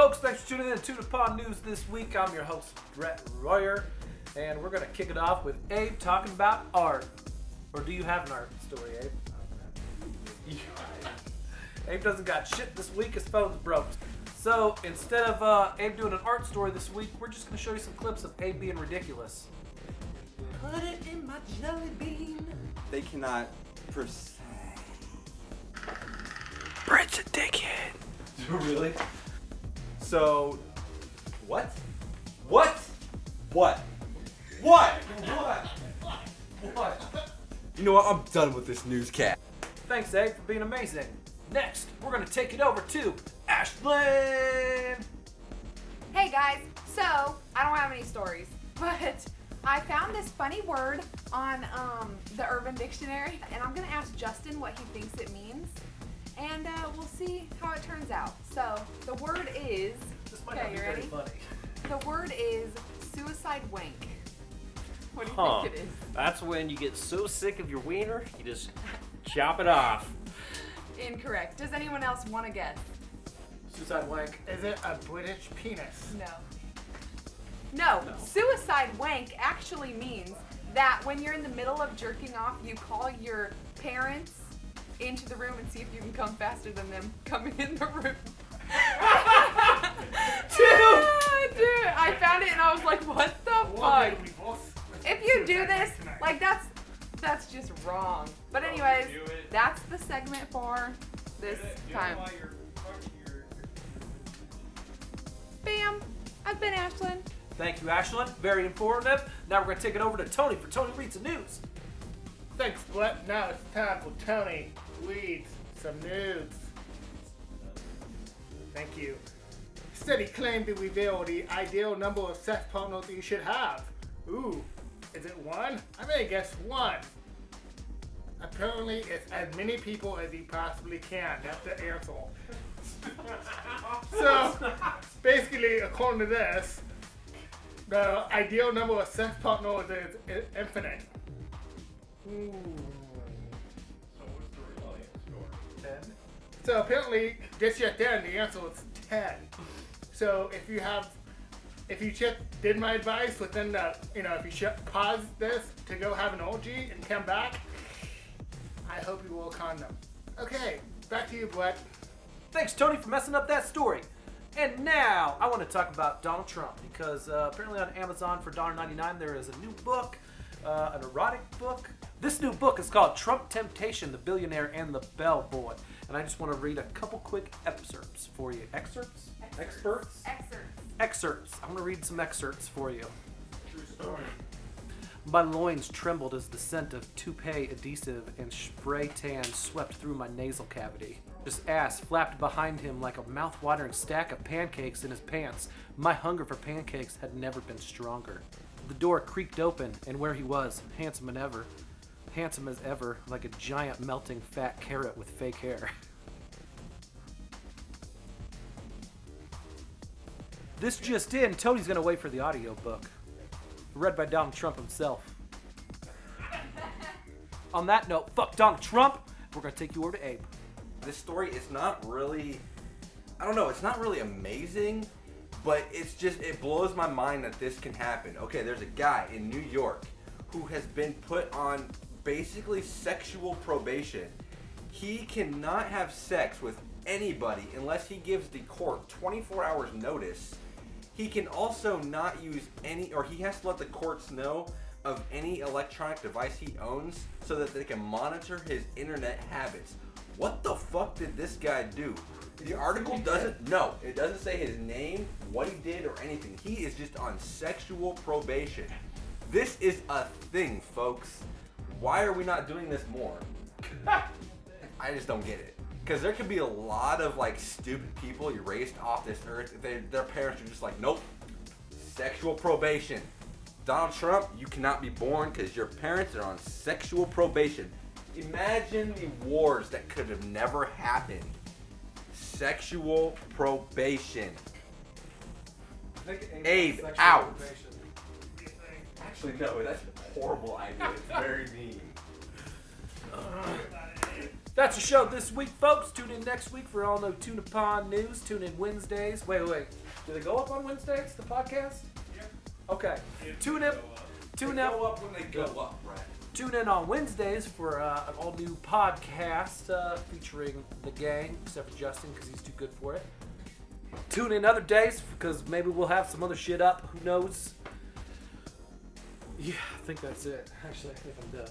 folks, thanks for tuning in to the Pod News this week. I'm your host, Brett Royer, and we're going to kick it off with Abe talking about art. Or do you have an art story, Abe? Abe doesn't got shit this week, his phone's broke. So instead of Abe doing an art story this week, we're just going to show you some clips of Abe being ridiculous. Put it in my jelly bean. They cannot Brett's a dickhead. Really? So, what? What? What? What? What? You know what? I'm done with this newscast. Thanks, Abe, for being amazing. Next, we're going to take it over to Ashlin. Hey guys, so I don't have any stories, but I found this funny word on the Urban Dictionary, and I'm going to ask Justin what he thinks it means, and we'll see how it turns out. So the word is, This might not be very funny. The word is suicide wank. What do you think it is? That's when you get so sick of your wiener, you just chop it off. Incorrect. Does anyone else want to guess? Suicide wank. Is it a British penis? No. Suicide wank actually means that when you're in the middle of jerking off, you call your parents into the room and see if you can come faster than them coming in the room. Dude, I found it and I was like, what the fuck? If you do this, like that's just wrong. But anyways, that's the segment for this time. Bam! I've been Ashlin. Thank you, Ashlyn. Very informative. Now we're going to take it over to Tony for Tony Reads the News. Thanks, Brett. Now it's time for Tony reads some news. Thank you. Study claimed to reveal the ideal number of sex partners you should have. Ooh, is it one? I may guess one. Apparently, it's as many people as you possibly can. That's the answer. So, basically, according to this, the ideal number of sex partners is infinite. Ooh. So what's the real answer? 10. So apparently, just yet then, the answer was 10. So if you did my advice within the, if you pause this to go have an orgy and come back, I hope you will condom. Okay, back to you, Brett. Thanks, Tony, for messing up that story. And now I want to talk about Donald Trump because apparently on Amazon for $1.99 there is a new book, an erotic book. This new book is called Trump Temptation, the Billionaire and the Bellboy. And I just want to read a couple quick excerpts for you. Excerpts? Experts? Excerpts. I want to read some excerpts for you. True story. My loins trembled as the scent of toupee adhesive and spray tan swept through my nasal cavity. His ass flapped behind him like a mouth-watering stack of pancakes in his pants. My hunger for pancakes had never been stronger. The door creaked open, and where he was, handsome as ever, like a giant melting fat carrot with fake hair. This just in, Tony's gonna wait for the audiobook. Read by Donald Trump himself. On that note, fuck Donald Trump. We're gonna take you over to Abe. This story is not really, it's not really amazing, but it blows my mind that this can happen. Okay, there's a guy in New York who has been put on basically sexual probation. He cannot have sex with anybody unless he gives the court 24 hours notice. He can also not use he has to let the courts know of any electronic device he owns so that they can monitor his internet habits. What the fuck did this guy do? The article it doesn't say his name, what he did, or anything. He is just on sexual probation. This is a thing, folks. Why are we not doing this more? I just don't get it. Because there could be a lot of stupid people erased off this earth if their parents are just like, nope, sexual probation. Donald Trump, you cannot be born because your parents are on sexual probation. Imagine the wars that could have never happened. Sexual probation. Abe, out. Actually, no, that's a horrible idea. It's very mean. That's the show this week, folks. Tune in next week for all no Tuna Pond news. Tune in Wednesdays. Wait. Do they go up on Wednesdays, the podcast? Yeah. Okay. If Tune they in. go up. Tune They in. go up when they go up, Brett. Tune in on Wednesdays for an all-new podcast featuring the gang, except for Justin because he's too good for it. Tune in other days because maybe we'll have some other shit up. Who knows? Yeah, I think that's it. Actually, I think I'm done.